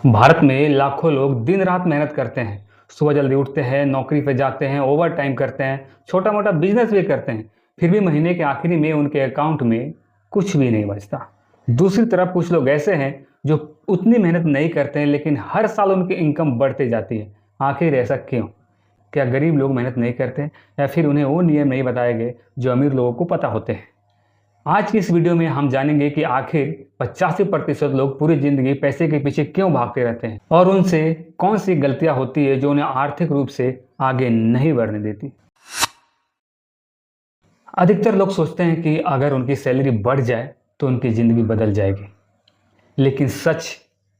भारत में लाखों लोग दिन रात मेहनत करते हैं। सुबह जल्दी उठते हैं, नौकरी पे जाते हैं, ओवर टाइम करते हैं, छोटा मोटा बिजनेस भी करते हैं। फिर भी महीने के आखिरी में उनके अकाउंट में कुछ भी नहीं बचता। दूसरी तरफ कुछ लोग ऐसे हैं जो उतनी मेहनत नहीं करते हैं, लेकिन हर साल उनकी इनकम बढ़ती जाती है। आखिर ऐसा क्यों? क्या गरीब लोग मेहनत नहीं करते, या फिर उन्हें वो नियम नहीं बताए गए जो अमीर लोगों को पता होते हैं? आज की इस वीडियो में हम जानेंगे कि आखिर 85% लोग पूरी जिंदगी पैसे के पीछे क्यों भागते रहते हैं और उनसे कौन सी गलतियां होती है जो उन्हें आर्थिक रूप से आगे नहीं बढ़ने देती। अधिकतर लोग सोचते हैं कि अगर उनकी सैलरी बढ़ जाए तो उनकी ज़िंदगी बदल जाएगी, लेकिन सच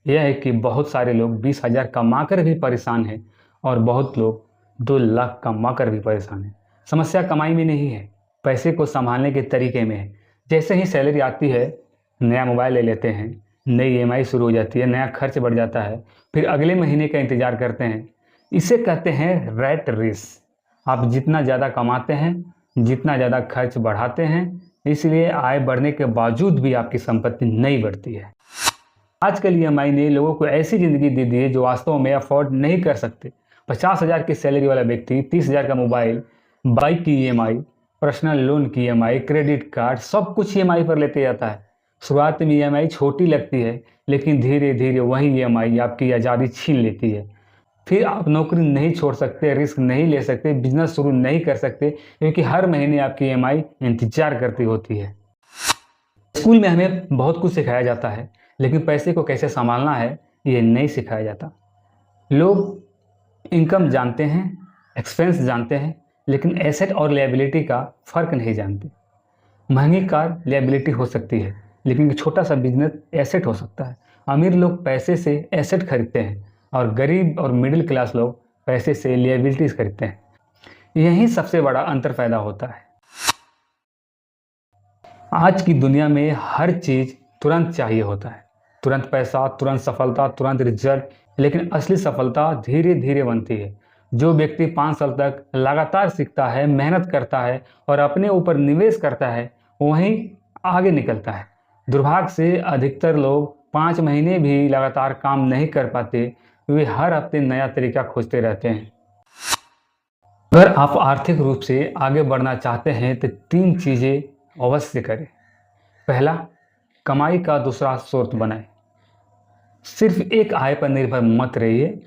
यह है कि बहुत सारे लोग 20,000 कमा कर भी परेशान हैं और बहुत लोग 2 लाख कमा कर भी परेशान हैं। समस्या कमाई में नहीं है, पैसे को संभालने के तरीके में है। जैसे ही सैलरी आती है, नया मोबाइल ले लेते हैं, नई ईएमआई शुरू हो जाती है, नया खर्च बढ़ जाता है, फिर अगले महीने का इंतज़ार करते हैं। इसे कहते हैं रैट रेस। आप जितना ज़्यादा कमाते हैं, जितना ज़्यादा खर्च बढ़ाते हैं, इसलिए आय बढ़ने के बावजूद भी आपकी संपत्ति नहीं बढ़ती है। आजकल ईएमआई ने लोगों को ऐसी ज़िंदगी दे दी है जो वास्तव में अफोर्ड नहीं कर सकते। 50,000 की सैलरी वाला व्यक्ति 30,000 का मोबाइल, बाइक की ईएमआई, पर्सनल लोन की ईएमआई, क्रेडिट कार्ड, सब कुछ ईएमआई पर लेते जाता है। शुरुआत में ईएमआई छोटी लगती है, लेकिन धीरे धीरे वही ईएमआई आपकी आज़ादी छीन लेती है। फिर आप नौकरी नहीं छोड़ सकते, रिस्क नहीं ले सकते, बिजनेस शुरू नहीं कर सकते, क्योंकि हर महीने आपकी ईएमआई इंतजार करती होती है। स्कूल में हमें बहुत कुछ सिखाया जाता है, लेकिन पैसे को कैसे संभालना है ये नहीं सिखाया जाता। लोग इनकम जानते हैं, एक्सपेंस जानते हैं, लेकिन एसेट और लायबिलिटी का फ़र्क नहीं जानते। महंगी कार लायबिलिटी हो सकती है, लेकिन छोटा सा बिजनेस एसेट हो सकता है। अमीर लोग पैसे से एसेट खरीदते हैं और गरीब और मिडिल क्लास लोग पैसे से लायबिलिटीज खरीदते हैं। यही सबसे बड़ा अंतर पैदा होता है। आज की दुनिया में हर चीज़ तुरंत चाहिए होता है, तुरंत पैसा, तुरंत सफलता, तुरंत रिजल्ट। लेकिन असली सफलता धीरे धीरे बनती है। जो व्यक्ति 5 साल तक लगातार सीखता है, मेहनत करता है और अपने ऊपर निवेश करता है, वहीं आगे निकलता है। दुर्भाग्य से अधिकतर लोग 5 महीने भी लगातार काम नहीं कर पाते। वे हर हफ्ते नया तरीका खोजते रहते हैं। अगर आप आर्थिक रूप से आगे बढ़ना चाहते हैं तो 3 चीज़ें अवश्य करें। पहला, कमाई का दूसरा स्रोत बनाएं। सिर्फ एक आय पर निर्भर मत रहिए।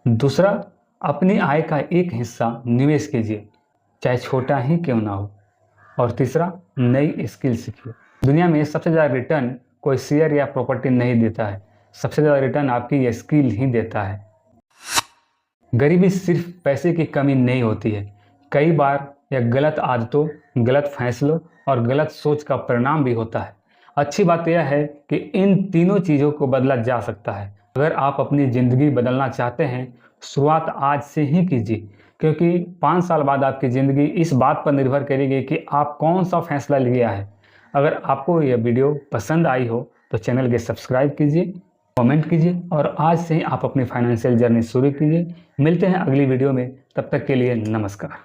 दूसरा, अपनी आय का एक हिस्सा निवेश कीजिए, चाहे छोटा ही क्यों ना हो। और तीसरा, नई स्किल सीखिए। दुनिया में सबसे ज़्यादा रिटर्न कोई शेयर या प्रॉपर्टी नहीं देता है, सबसे ज़्यादा रिटर्न आपकी ये स्किल ही देता है। गरीबी सिर्फ पैसे की कमी नहीं होती है, कई बार यह गलत आदतों, गलत फैसलों और गलत सोच का परिणाम भी होता है। अच्छी बात यह है कि इन तीनों चीज़ों को बदला जा सकता है। अगर आप अपनी ज़िंदगी बदलना चाहते हैं, शुरुआत आज से ही कीजिए, क्योंकि 5 साल बाद आपकी ज़िंदगी इस बात पर निर्भर करेगी कि आप कौन सा फैसला लिया है। अगर आपको यह वीडियो पसंद आई हो तो चैनल के सब्सक्राइब कीजिए, कमेंट कीजिए और आज से ही आप अपनी फाइनेंशियल जर्नी शुरू कीजिए। मिलते हैं अगली वीडियो में, तब तक के लिए नमस्कार।